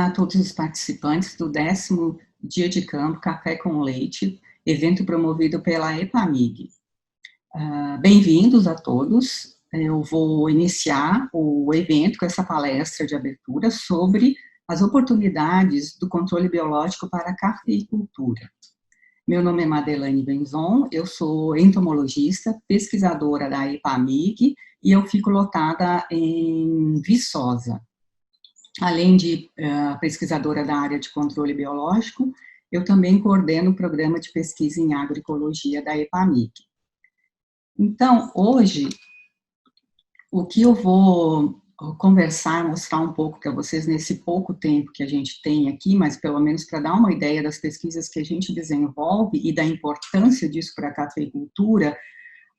Olá a todos os participantes do 10º Dia de Campo Café com Leite, evento promovido pela EPAMIG. Bem-vindos a todos. Eu vou iniciar o evento com essa palestra de abertura sobre as oportunidades do controle biológico para a cafeicultura. Meu nome é Madeleine Benzon, eu sou entomologista, pesquisadora da EPAMIG e eu fico lotada em Viçosa. Além de pesquisadora da área de controle biológico, eu também coordeno o programa de pesquisa em agroecologia da EPAMIG. Então, hoje, o que eu vou conversar, mostrar um pouco para vocês nesse pouco tempo que a gente tem aqui, mas pelo menos para dar uma ideia das pesquisas que a gente desenvolve e da importância disso para a cafeicultura,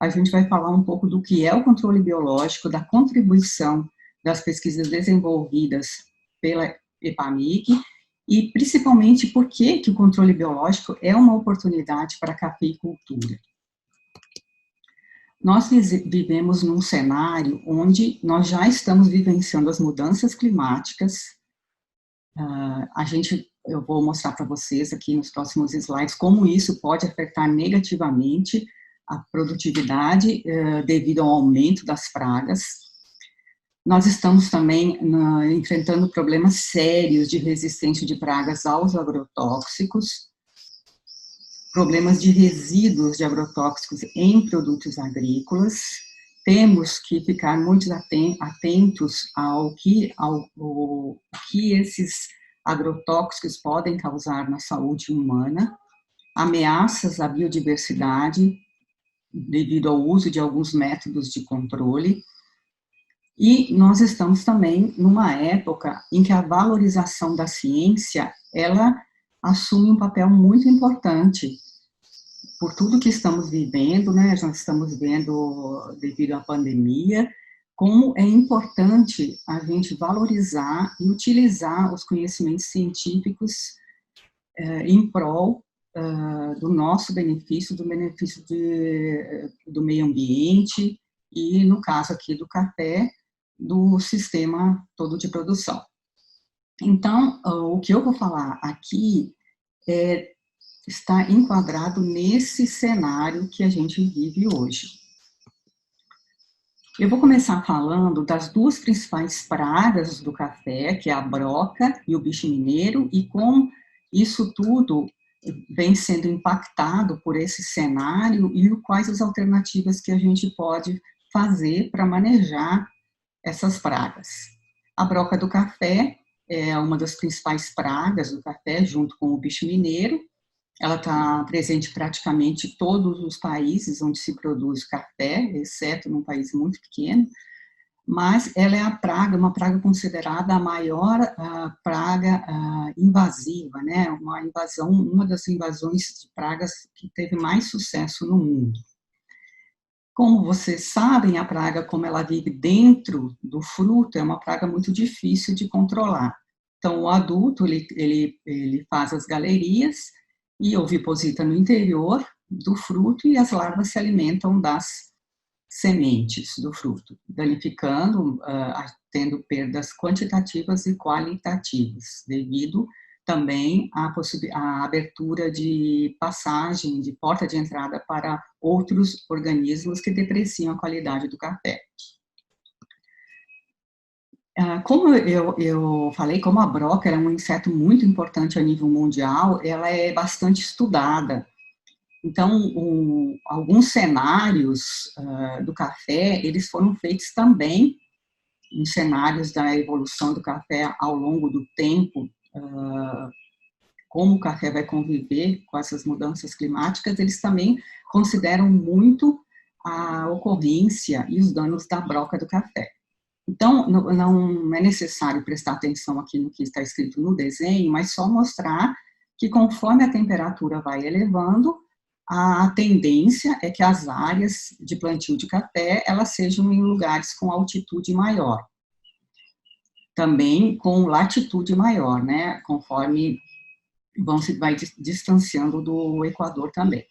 a gente vai falar um pouco do que é o controle biológico, da contribuição das pesquisas desenvolvidas pela EPAMIG e principalmente por que o controle biológico é uma oportunidade para a cafeicultura. Nós vivemos num cenário onde nós já estamos vivenciando as mudanças climáticas. Eu vou mostrar para vocês aqui nos próximos slides como isso pode afetar negativamente a produtividade devido ao aumento das pragas. Nós estamos também enfrentando problemas sérios de resistência de pragas aos agrotóxicos, problemas de resíduos de agrotóxicos em produtos agrícolas. Temos que ficar muito atentos ao que esses agrotóxicos podem causar na saúde humana, ameaças à biodiversidade devido ao uso de alguns métodos de controle. E nós estamos também numa época em que a valorização da ciência, ela assume um papel muito importante. Por tudo que estamos vivendo, né, nós estamos vendo, devido à pandemia, como é importante a gente valorizar e utilizar os conhecimentos científicos em prol do nosso benefício, do benefício do meio ambiente e, no caso aqui do café, do sistema todo de produção. Então, o que eu vou falar aqui está enquadrado nesse cenário que a gente vive hoje. Eu vou começar falando das duas principais pragas do café, que é a broca e o bicho-mineiro, e como isso tudo vem sendo impactado por esse cenário e quais as alternativas que a gente pode fazer para manejar essas pragas. A broca do café é uma das principais pragas do café, junto com o bicho-mineiro. Ela está presente praticamente em todos os países onde se produz café, exceto num país muito pequeno, mas ela é uma praga considerada a maior praga invasiva, né? Uma das invasões de pragas que teve mais sucesso no mundo. Como vocês sabem, a praga, como ela vive dentro do fruto, é uma praga muito difícil de controlar. Então, o adulto, ele faz as galerias e oviposita no interior do fruto e as larvas se alimentam das sementes do fruto, danificando, tendo perdas quantitativas e qualitativas, devido também à abertura de passagem, de porta de entrada para outros organismos que depreciam a qualidade do café. Como eu falei, como a broca é um inseto muito importante a nível mundial, ela é bastante estudada. Então, alguns cenários do café, eles foram feitos também em cenários da evolução do café ao longo do tempo, como o café vai conviver com essas mudanças climáticas, eles também consideram muito a ocorrência e os danos da broca do café. Então, não é necessário prestar atenção aqui no que está escrito no desenho, mas só mostrar que conforme a temperatura vai elevando, a tendência é que as áreas de plantio de café, elas sejam em lugares com altitude maior. Também com latitude maior, né, conforme vai distanciando do Equador também.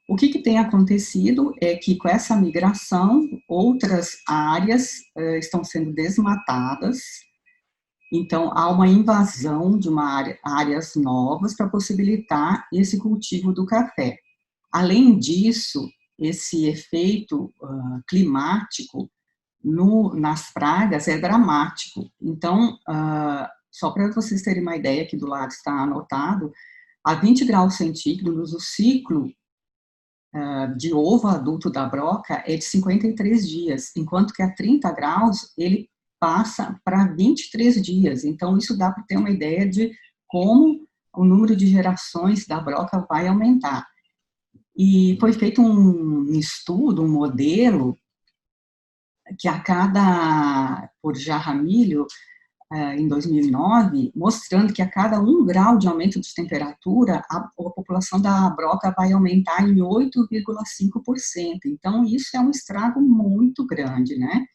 O que tem acontecido é que com essa migração, outras áreas estão sendo desmatadas Então, há uma invasão de áreas novas para possibilitar esse cultivo do café. Além disso, esse efeito climático nas pragas é dramático. Então, só para vocês terem uma ideia, aqui do lado está anotado, a 20 graus centígrados, o ciclo de ovo adulto da broca é de 53 dias, enquanto que a 30 graus ele passa para 23 dias. Então, isso dá para ter uma ideia de como o número de gerações da broca vai aumentar. E foi feito um estudo, um modelo, que por Jaramillo, em 2009, mostrando que a cada 1 grau de aumento de temperatura, a população da broca vai aumentar em 8,5%. Então, isso é um estrago muito grande, né?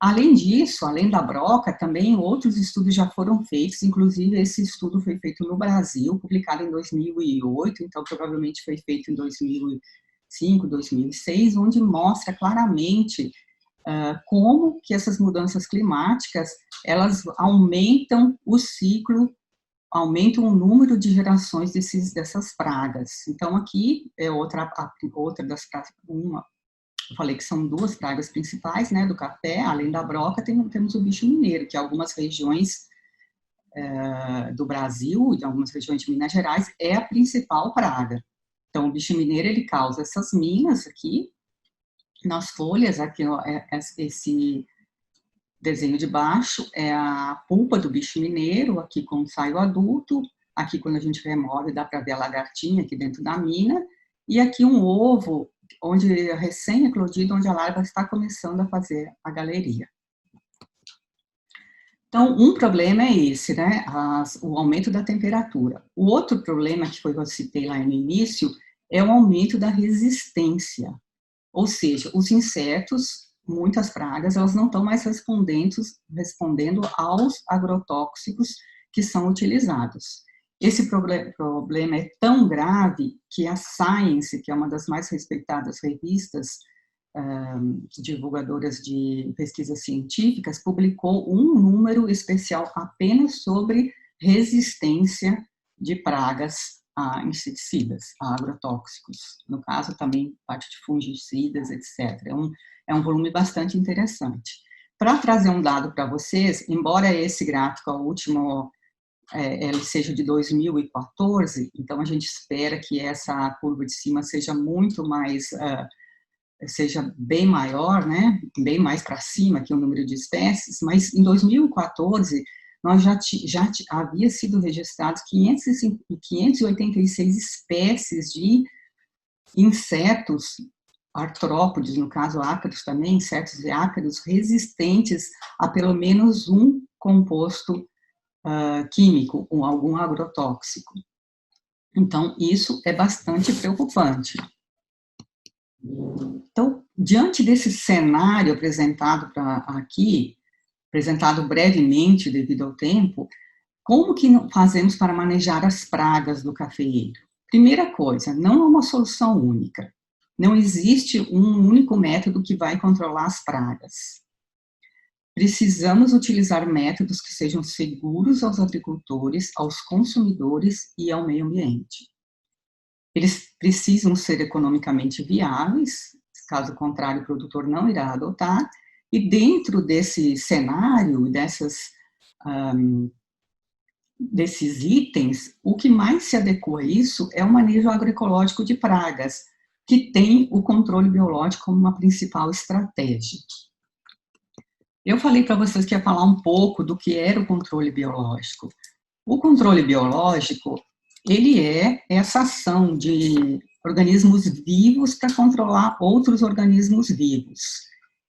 Além disso, além da broca, também outros estudos já foram feitos, inclusive esse estudo foi feito no Brasil, publicado em 2008, então provavelmente foi feito em 2005, 2006, onde mostra claramente como que essas mudanças climáticas, elas aumentam o ciclo, aumentam o número de gerações dessas pragas. Então, aqui é outra das pragas, eu falei que são 2 pragas principais, né, do café, além da broca, temos o bicho mineiro, que em algumas regiões do Brasil, em algumas regiões de Minas Gerais, é a principal praga. Então, o bicho mineiro, ele causa essas minas aqui, nas folhas, aqui esse desenho de baixo é a polpa do bicho mineiro, aqui com o saio adulto, aqui quando a gente remove dá para ver a lagartinha aqui dentro da mina, e aqui um ovo, onde recém-eclodido, onde a larva está começando a fazer a galeria. Então, um problema é esse, né, o aumento da temperatura. O outro problema que foi que eu citei lá no início é o aumento da resistência. Ou seja, os insetos, muitas pragas, elas não estão mais respondendo aos agrotóxicos que são utilizados. Esse problema é tão grave que a Science, que é uma das mais respeitadas revistas divulgadoras de pesquisas científicas, publicou um número especial apenas sobre resistência de pragas a inseticidas, a agrotóxicos, no caso também parte de fungicidas, etc. É um volume bastante interessante. Para trazer um dado para vocês, embora esse gráfico, o último, ele seja de 2014, então a gente espera que essa curva de cima seja muito mais, seja bem maior, né, bem mais para cima que o número de espécies, mas em 2014 nós já havia sido registrados 586 espécies de insetos artrópodes, no caso ácaros também, insetos e ácaros, resistentes a pelo menos um composto químico, ou algum agrotóxico. Então, isso é bastante preocupante. Então, diante desse cenário apresentado aqui, apresentado brevemente devido ao tempo, como que fazemos para manejar as pragas do cafeeiro? Primeira coisa, não há uma solução única. Não existe um único método que vai controlar as pragas. Precisamos utilizar métodos que sejam seguros aos agricultores, aos consumidores e ao meio ambiente. Eles precisam ser economicamente viáveis, caso contrário, o produtor não irá adotar, e dentro desse cenário, desses itens, o que mais se adequa a isso é o manejo agroecológico de pragas, que tem o controle biológico como uma principal estratégia. Eu falei para vocês que ia falar um pouco do que era o controle biológico. O controle biológico, ele é essa ação de organismos vivos para controlar outros organismos vivos.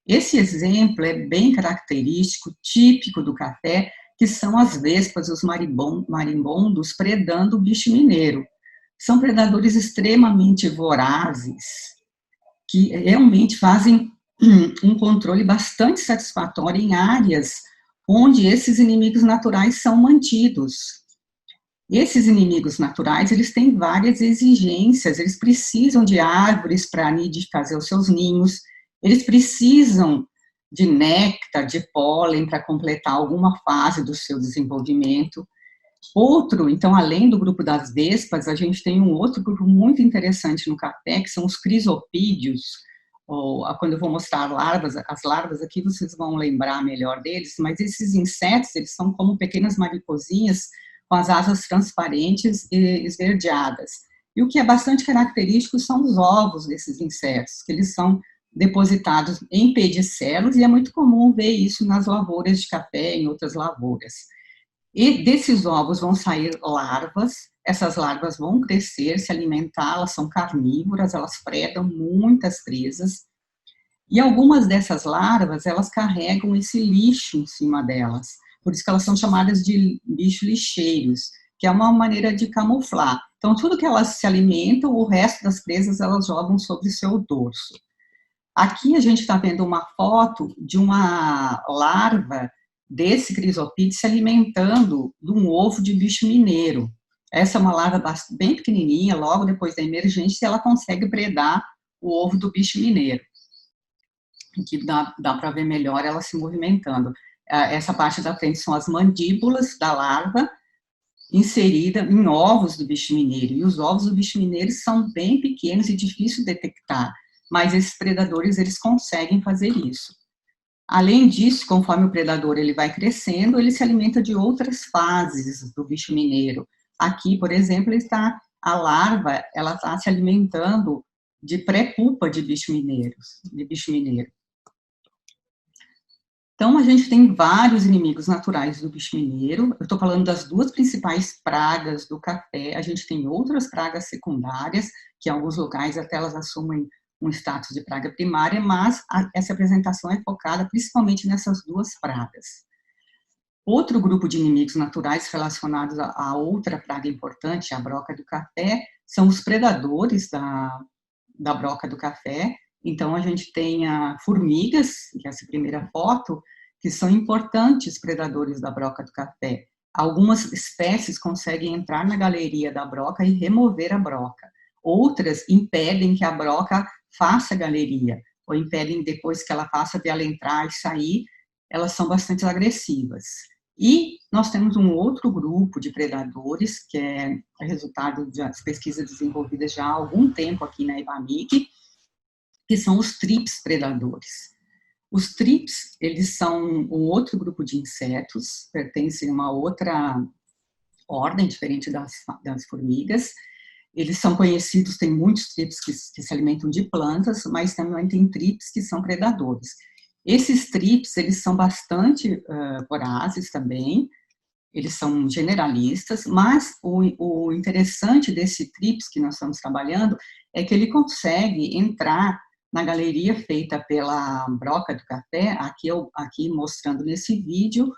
Esse exemplo é bem característico, típico do café, que são as vespas e os marimbondos predando o bicho mineiro. São predadores extremamente vorazes, que realmente fazem um controle bastante satisfatório em áreas onde esses inimigos naturais são mantidos. Esses naturais, eles têm várias exigências, eles precisam de árvores para fazer os seus ninhos, eles precisam de néctar, de pólen, para completar alguma fase do seu desenvolvimento. Outro, então, além do grupo das vespas, a gente tem um outro grupo muito interessante no café, que são os crisopídeos, ou, quando eu vou mostrar as larvas aqui, vocês vão lembrar melhor deles, mas esses insetos, eles são como pequenas mariposinhas com as asas transparentes e esverdeadas. E o que é bastante característico são os ovos desses insetos, que eles são depositados em pedicelos, e é muito comum ver isso nas lavouras de café, em outras lavouras. E desses ovos vão sair larvas, essas larvas vão crescer, se alimentar, elas são carnívoras, elas predam muitas presas, e algumas dessas larvas, elas carregam esse lixo em cima delas, por isso que elas são chamadas de bichos lixeiros, que é uma maneira de camuflar. Então, tudo que elas se alimentam, o resto das presas, elas jogam sobre o seu dorso. Aqui a gente está vendo uma foto de uma larva desse crisopídeo se alimentando de um ovo de bicho mineiro. Essa é uma larva bem pequenininha, logo depois da emergência, ela consegue predar o ovo do bicho mineiro. Aqui dá para ver melhor ela se movimentando. Essa parte da frente são as mandíbulas da larva, inserida em ovos do bicho mineiro. E os ovos do bicho mineiro são bem pequenos e difíceis de detectar, mas esses predadores, eles conseguem fazer isso. Além disso, conforme o predador ele vai crescendo, ele se alimenta de outras fases do bicho mineiro. Aqui, por exemplo, a larva, ela está se alimentando de pré-pupa de bicho mineiro. Então, a gente tem vários inimigos naturais do bicho mineiro. Eu estou falando das duas principais pragas do café. A gente tem outras pragas secundárias, que em alguns locais até elas assumem um status de praga primária, mas essa apresentação é focada principalmente nessas duas pragas. Outro grupo de inimigos naturais relacionados a outra praga importante, a broca do café, são os predadores da broca do café. Então, a gente tem formigas, que é essa primeira foto, que são importantes predadores da broca do café. Algumas espécies conseguem entrar na galeria da broca e remover a broca. Outras impedem que a broca faça galeria, ou impedem depois que ela faça dela entrar e sair, elas são bastante agressivas. E nós temos um outro grupo de predadores, que é resultado das pesquisas desenvolvidas já há algum tempo aqui na IBAMIG, que são os trips predadores. Os trips, eles são um outro grupo de insetos, pertencem a uma outra ordem, diferente das formigas. Eles são conhecidos, tem muitos trips que se alimentam de plantas, mas também tem trips que são predadores. Esses trips, eles são bastante vorazes também, eles são generalistas, mas o interessante desse trips que nós estamos trabalhando é que ele consegue entrar na galeria feita pela broca do café, aqui mostrando nesse vídeo,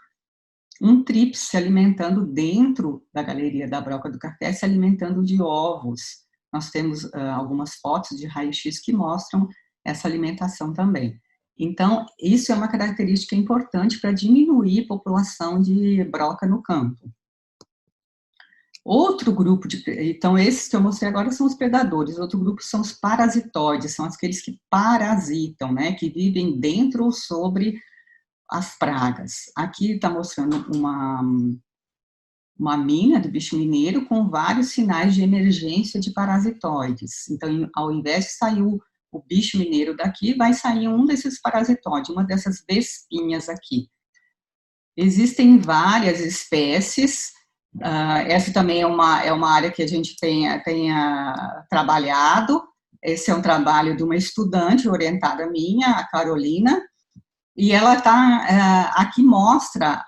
um trips se alimentando dentro da galeria da broca do café, se alimentando de ovos. Nós temos algumas fotos de raio-x que mostram essa alimentação também. Então, isso é uma característica importante para diminuir a população de broca no campo. Outro grupo então esses que eu mostrei agora são os predadores, outro grupo são os parasitoides, são aqueles que parasitam, né, que vivem dentro ou sobre as pragas. Aqui está mostrando uma mina do bicho mineiro com vários sinais de emergência de parasitoides. Então, ao invés de sair o bicho mineiro daqui, vai sair um desses parasitoides, uma dessas vespinhas aqui. Existem várias espécies. Essa também é uma área que a gente tenha trabalhado. Esse é um trabalho de uma estudante orientada minha, a Carolina, e ela aqui mostra,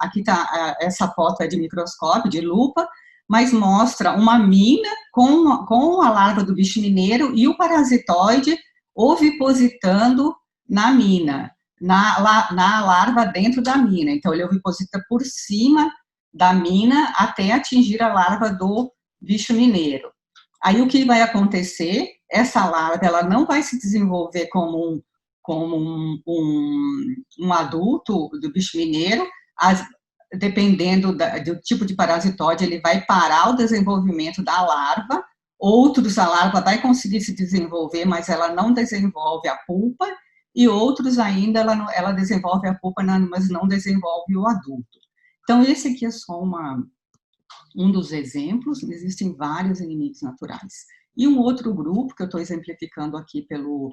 essa foto é de microscópio, de lupa, mas mostra uma mina com a larva do bicho mineiro e o parasitoide ovipositando na mina, na larva dentro da mina. Então, ele oviposita por cima da mina até atingir a larva do bicho mineiro. Aí, o que vai acontecer? Essa larva, ela não vai se desenvolver como um adulto do bicho mineiro, dependendo do tipo de parasitóide, ele vai parar o desenvolvimento da larva, a larva vai conseguir se desenvolver, mas ela não desenvolve a pulpa, e outros ainda ela desenvolve a polpa, mas não desenvolve o adulto. Então, esse aqui é só um dos exemplos, existem vários inimigos naturais. E um outro grupo, que eu estou exemplificando aqui pelo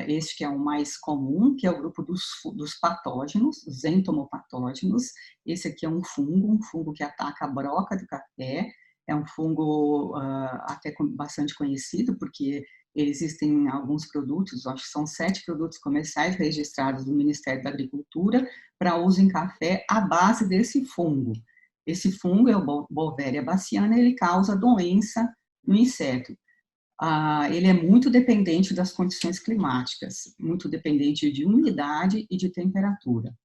este que é o mais comum, que é o grupo dos patógenos, os entomopatógenos. Esse aqui é um fungo que ataca a broca do café. É um fungo até bastante conhecido, porque existem alguns produtos, acho que são 7 produtos comerciais registrados no Ministério da Agricultura para uso em café à base desse fungo. Esse fungo é o Beauveria baciana, ele causa doença no inseto. Ele é muito dependente das condições climáticas, muito dependente de umidade e de temperatura.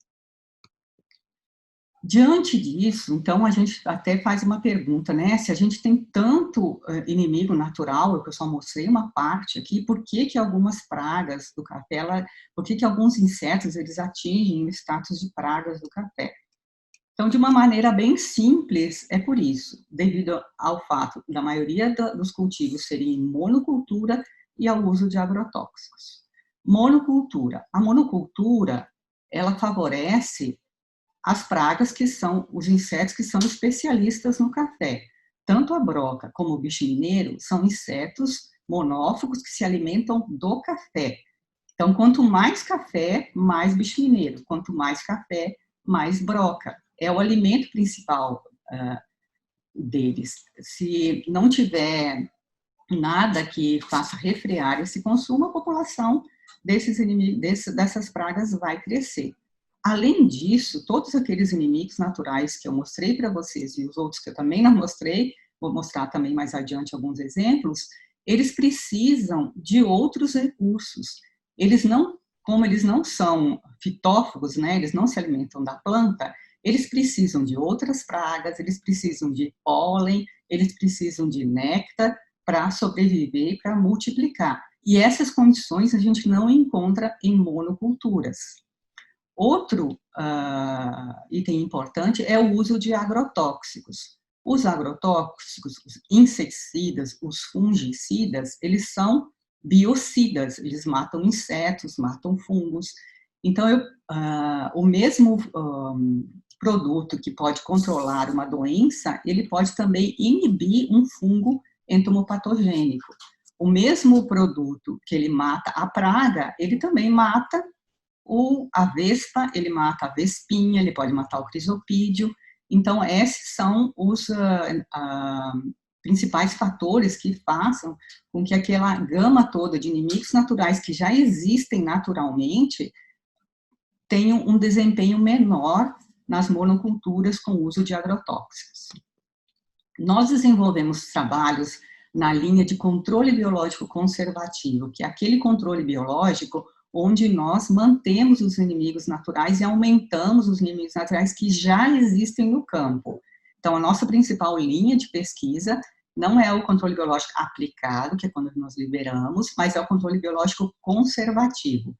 Diante disso, então, a gente até faz uma pergunta, né? Se a gente tem tanto inimigo natural, eu só mostrei uma parte aqui, por que algumas pragas do café, por que alguns insetos, eles atingem o status de pragas do café? Então, de uma maneira bem simples, é por isso, devido ao fato da maioria dos cultivos serem em monocultura e ao uso de agrotóxicos. Monocultura. A monocultura, ela favorece as pragas que são os insetos que são especialistas no café. Tanto a broca como o bicho mineiro são insetos monófagos que se alimentam do café. Então, quanto mais café, mais bicho mineiro. Quanto mais café, mais broca. É o alimento principal deles. Se não tiver nada que faça refrear esse consumo, a população dessas pragas vai crescer. Além disso, todos aqueles inimigos naturais que eu mostrei para vocês e os outros que eu também não mostrei, vou mostrar também mais adiante alguns exemplos, eles precisam de outros recursos. Como eles não são fitófagos, né, eles não se alimentam da planta, eles precisam de outras pragas, eles precisam de pólen, eles precisam de néctar para sobreviver e para multiplicar. E essas condições a gente não encontra em monoculturas. Outro item importante é o uso de agrotóxicos. Os agrotóxicos, os inseticidas, os fungicidas, eles são biocidas, eles matam insetos, matam fungos. Então, o mesmo produto que pode controlar uma doença, ele pode também inibir um fungo entomopatogênico. O mesmo produto que ele mata a praga, ele também mata a vespa, ele mata a vespinha, ele pode matar o crisopídeo. Então, esses são os principais fatores que façam com que aquela gama toda de inimigos naturais que já existem naturalmente tenham um desempenho menor nas monoculturas com o uso de agrotóxicos. Nós desenvolvemos trabalhos na linha de controle biológico conservativo, que é aquele controle biológico onde nós mantemos os inimigos naturais e aumentamos os inimigos naturais que já existem no campo. Então, a nossa principal linha de pesquisa não é o controle biológico aplicado, que é quando nós liberamos, mas é o controle biológico conservativo.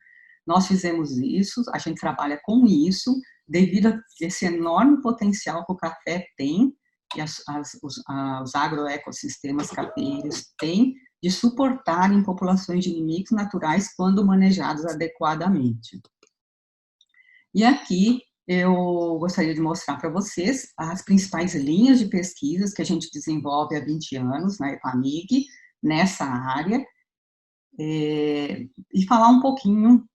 Nós fizemos isso, a gente trabalha com isso, devido a esse enorme potencial que o café tem, e os agroecossistemas cafeeiros têm, de suportarem populações de inimigos naturais quando manejados adequadamente. E aqui eu gostaria de mostrar para vocês as principais linhas de pesquisas que a gente desenvolve há 20 anos na EPAMIG, nessa área, e falar um pouquinho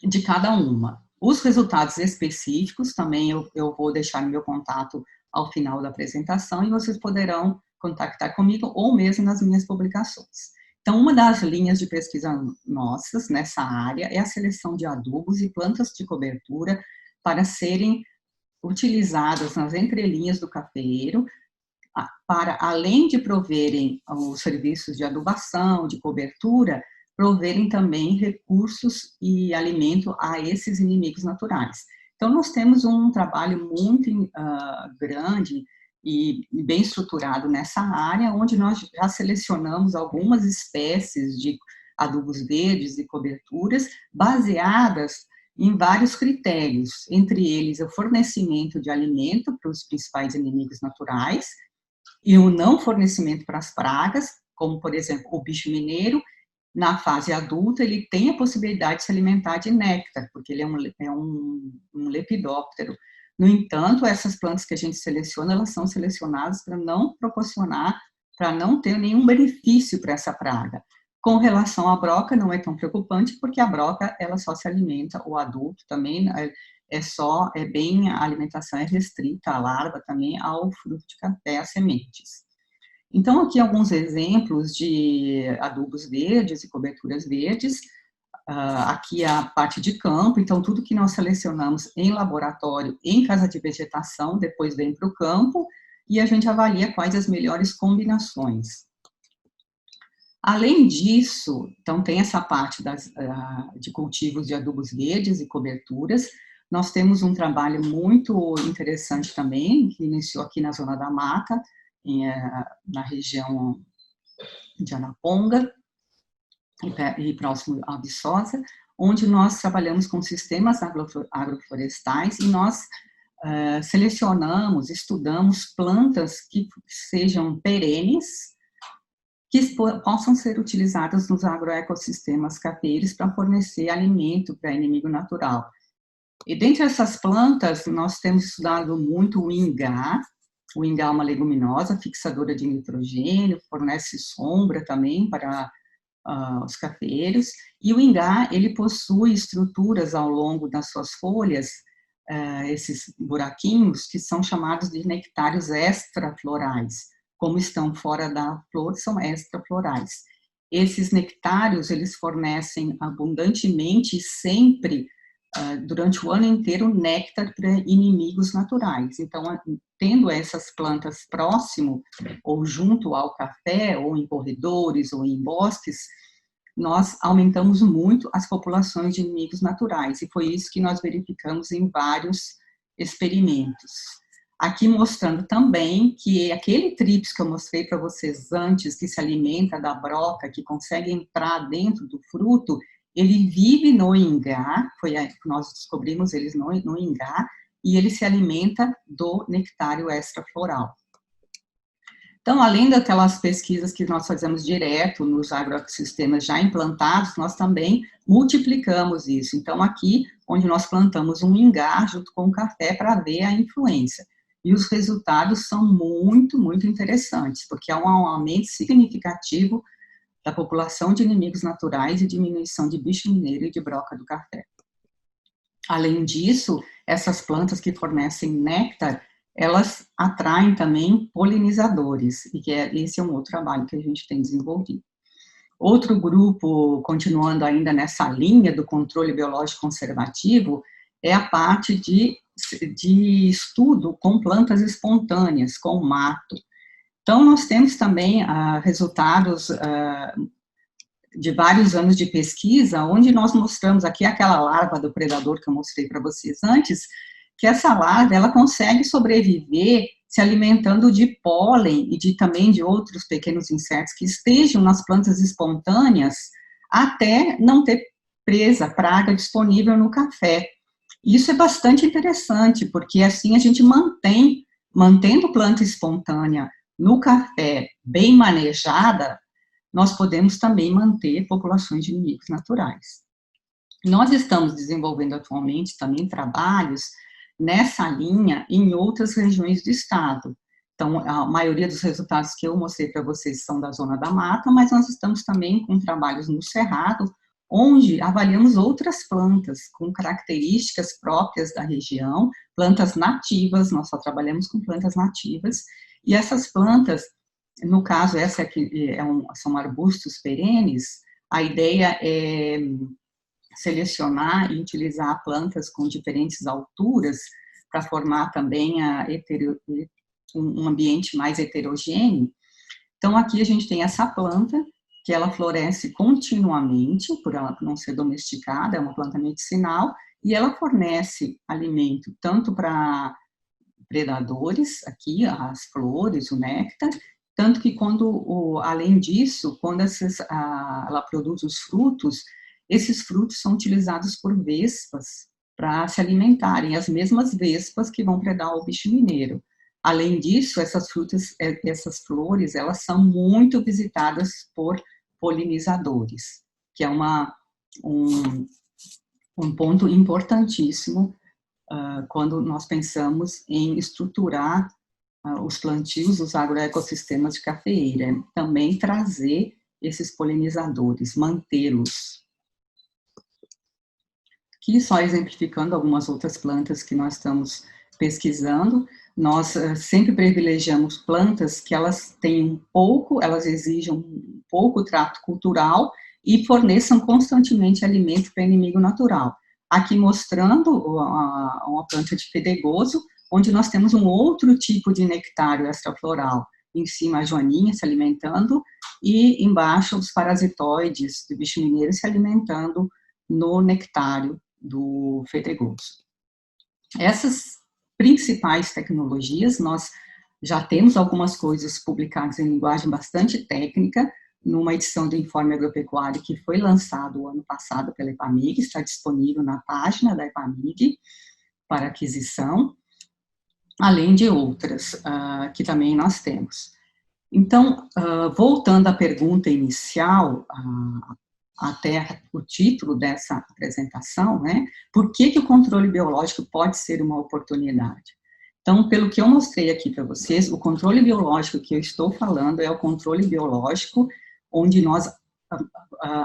de cada uma. Os resultados específicos também eu vou deixar no meu contato ao final da apresentação e vocês poderão contactar comigo ou mesmo nas minhas publicações. Então, uma das linhas de pesquisa nossas nessa área é a seleção de adubos e plantas de cobertura para serem utilizadas nas entrelinhas do cafeeiro, para, além de proverem os serviços de adubação, de cobertura, proverem também recursos e alimento a esses inimigos naturais. Então, nós temos um trabalho muito grande e bem estruturado nessa área, onde nós já selecionamos algumas espécies de adubos verdes e coberturas baseadas em vários critérios, entre eles o fornecimento de alimento para os principais inimigos naturais e o não fornecimento para as pragas, como, por exemplo, o bicho mineiro Na fase adulta, ele tem a possibilidade de se alimentar de néctar, porque ele é um lepidóptero. No entanto, essas plantas que a gente seleciona, elas são selecionadas para não proporcionar, para não ter nenhum benefício para essa praga. Com relação à broca, não é tão preocupante, porque a broca, ela só se alimenta, o adulto também, a alimentação é restrita, a larva também, ao fruto de café, às sementes. Então, aqui alguns exemplos de adubos verdes e coberturas verdes. Aqui a parte de campo, então tudo que nós selecionamos em laboratório, em casa de vegetação, depois vem para o campo e a gente avalia quais as melhores combinações. Além disso, então tem essa parte de cultivos de adubos verdes e coberturas. Nós temos um trabalho muito interessante também, que iniciou aqui na Zona da Mata, na região de Anaponga e próximo a Viçosa, onde nós trabalhamos com sistemas agroflorestais e nós selecionamos, estudamos plantas que sejam perenes, que possam ser utilizadas nos agroecossistemas cafeeiros para fornecer alimento para inimigo natural. E dentre essas plantas, nós temos estudado muito o ingá. O ingá é uma leguminosa fixadora de nitrogênio, fornece sombra também para os cafeeiros, e o ingá, ele possui estruturas ao longo das suas folhas, esses buraquinhos, que são chamados de nectários extraflorais. Como estão fora da flor, são extraflorais. Esses nectários, eles fornecem abundantemente e sempre, durante o ano inteiro, néctar para inimigos naturais. Então, tendo essas plantas próximo ou junto ao café, ou em corredores, ou em bosques, nós aumentamos muito as populações de inimigos naturais, e foi isso que nós verificamos em vários experimentos. Aqui mostrando também que aquele trips que eu mostrei para vocês antes, que se alimenta da broca, que consegue entrar dentro do fruto, ele vive no ingá, foi aí que nós descobrimos eles no ingá, e ele se alimenta do nectário extrafloral. Então, além daquelas pesquisas que nós fazemos direto nos agroecossistemas já implantados, nós também multiplicamos isso. Então, aqui, onde nós plantamos um ingá junto com o café para ver a influência. E os resultados são muito, muito interessantes, porque há um aumento significativo da população de inimigos naturais e diminuição de bicho mineiro e de broca do café. Além disso, essas plantas que fornecem néctar, elas atraem também polinizadores, e esse é um outro trabalho que a gente tem desenvolvido. Outro grupo, continuando ainda nessa linha do controle biológico conservativo, é a parte de estudo com plantas espontâneas, com mato. Então, nós temos também resultados de vários anos de pesquisa, onde nós mostramos aqui aquela larva do predador que eu mostrei para vocês antes, que essa larva, ela consegue sobreviver se alimentando de pólen e também de outros pequenos insetos que estejam nas plantas espontâneas até não ter praga disponível no café. Isso é bastante interessante, porque assim a gente mantendo planta espontânea no café bem manejada, nós podemos também manter populações de inimigos naturais. Nós estamos desenvolvendo atualmente também trabalhos nessa linha em outras regiões do estado. Então, a maioria dos resultados que eu mostrei para vocês são da Zona da Mata, mas nós estamos também com trabalhos no Cerrado, onde avaliamos outras plantas com características próprias da região, plantas nativas, nós só trabalhamos com plantas nativas, e essas plantas, no caso, essa aqui são arbustos perenes, a ideia é selecionar e utilizar plantas com diferentes alturas para formar também um ambiente mais heterogêneo. Então, aqui a gente tem essa planta, que ela floresce continuamente, por ela não ser domesticada, é uma planta medicinal, e ela fornece alimento tanto para predadores, aqui, as flores, o néctar, tanto que além disso, quando ela produz os frutos, esses frutos são utilizados por vespas para se alimentarem, as mesmas vespas que vão predar o bicho mineiro. Além disso, essas flores, elas são muito visitadas por polinizadores, que é um ponto importantíssimo quando nós pensamos em estruturar os plantios, os agroecossistemas de cafeeira, também trazer esses polinizadores, mantê-los. Aqui só exemplificando algumas outras plantas que nós estamos pesquisando, nós sempre privilegiamos plantas que elas têm elas exigem um pouco trato cultural e forneçam constantemente alimento para inimigo natural. Aqui mostrando uma planta de fedegoso, onde nós temos um outro tipo de nectário extrafloral. Em cima a joaninha se alimentando e embaixo os parasitoides do bicho mineiro se alimentando no nectário do fedegoso. Essas principais tecnologias, nós já temos algumas coisas publicadas em linguagem bastante técnica, numa edição do Informe Agropecuário que foi lançado o ano passado pela EPAMIG, está disponível na página da EPAMIG para aquisição, além de outras que também nós temos. Então, voltando à pergunta inicial, até o título dessa apresentação, né? Por que o controle biológico pode ser uma oportunidade? Então, pelo que eu mostrei aqui para vocês, o controle biológico que eu estou falando é o controle biológico onde nós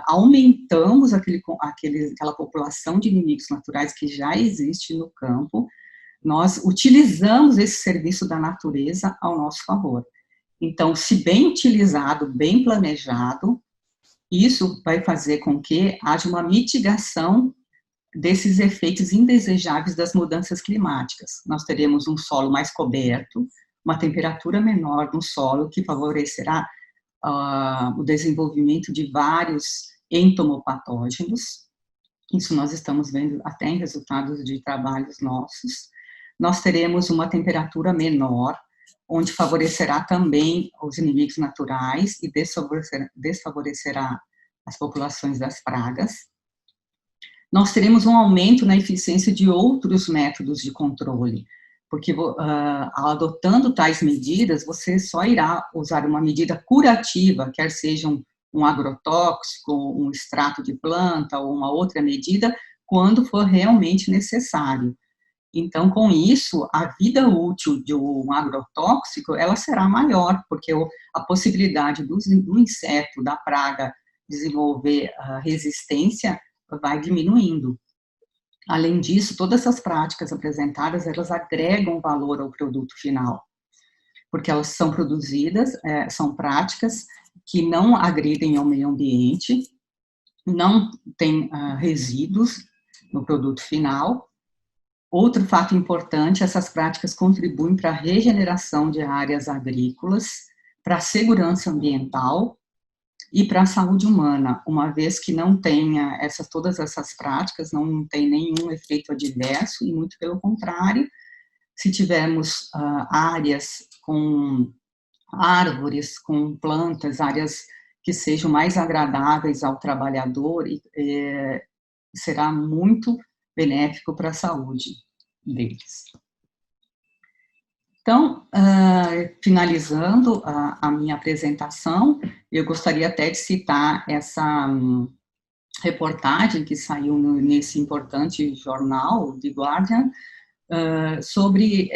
aumentamos aquela população de inimigos naturais que já existe no campo, nós utilizamos esse serviço da natureza ao nosso favor. Então, se bem utilizado, bem planejado, isso vai fazer com que haja uma mitigação desses efeitos indesejáveis das mudanças climáticas. Nós teremos um solo mais coberto, uma temperatura menor no solo, que favorecerá o desenvolvimento de vários entomopatógenos. Isso nós estamos vendo até em resultados de trabalhos nossos. Nós teremos uma temperatura menor, onde favorecerá também os inimigos naturais e desfavorecerá as populações das pragas. Nós teremos um aumento na eficiência de outros métodos de controle, porque adotando tais medidas, você só irá usar uma medida curativa, quer seja um agrotóxico, um extrato de planta ou uma outra medida, quando for realmente necessário. Então, com isso, a vida útil de um agrotóxico, ela será maior, porque a possibilidade do inseto, da praga, desenvolver resistência vai diminuindo. Além disso, todas essas práticas apresentadas, elas agregam valor ao produto final, porque elas são produzidas, são práticas que não agridem ao meio ambiente, não tem resíduos no produto final. Outro fato importante, essas práticas contribuem para a regeneração de áreas agrícolas, para a segurança ambiental e para a saúde humana, uma vez que não tenha todas essas práticas, não tem nenhum efeito adverso, e muito pelo contrário, se tivermos áreas com árvores, com plantas, áreas que sejam mais agradáveis ao trabalhador, será muito benéfico para a saúde deles. Então, finalizando a minha apresentação, eu gostaria até de citar essa reportagem que saiu nesse importante jornal, The Guardian, sobre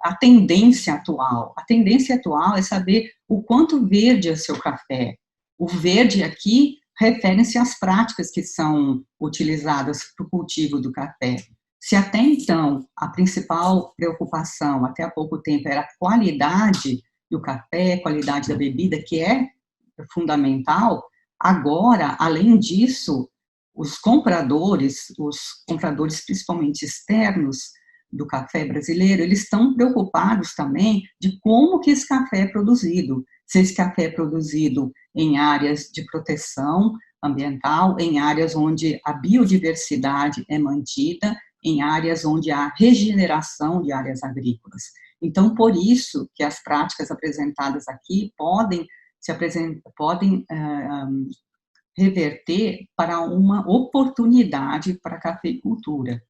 a tendência atual. A tendência atual é saber o quanto verde é seu café. O verde aqui refere-se às práticas que são utilizadas para o cultivo do café. Se até então a principal preocupação, até há pouco tempo, era a qualidade do café, a qualidade da bebida, que é fundamental, agora, além disso, os compradores principalmente externos do café brasileiro, eles estão preocupados também de como que esse café é produzido. Se esse café é produzido em áreas de proteção ambiental, em áreas onde a biodiversidade é mantida, em áreas onde há regeneração de áreas agrícolas. Então, por isso que as práticas apresentadas aqui podem reverter para uma oportunidade para a cafeicultura.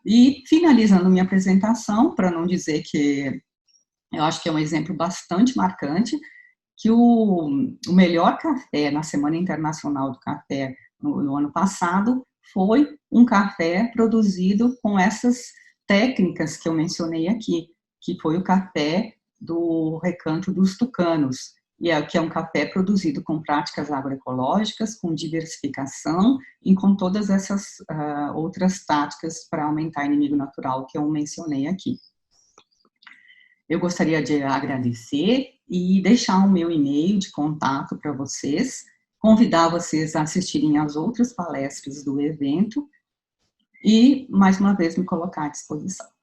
E finalizando minha apresentação, para não dizer que eu acho que é um exemplo bastante marcante, que o melhor café na Semana Internacional do Café no ano passado foi um café produzido com essas técnicas que eu mencionei aqui, que foi o café do Recanto dos Tucanos, que é um café produzido com práticas agroecológicas, com diversificação e com todas essas outras táticas para aumentar inimigo natural que eu mencionei aqui. Eu gostaria de agradecer e deixar o meu e-mail de contato para vocês, convidar vocês a assistirem às outras palestras do evento e, mais uma vez, me colocar à disposição.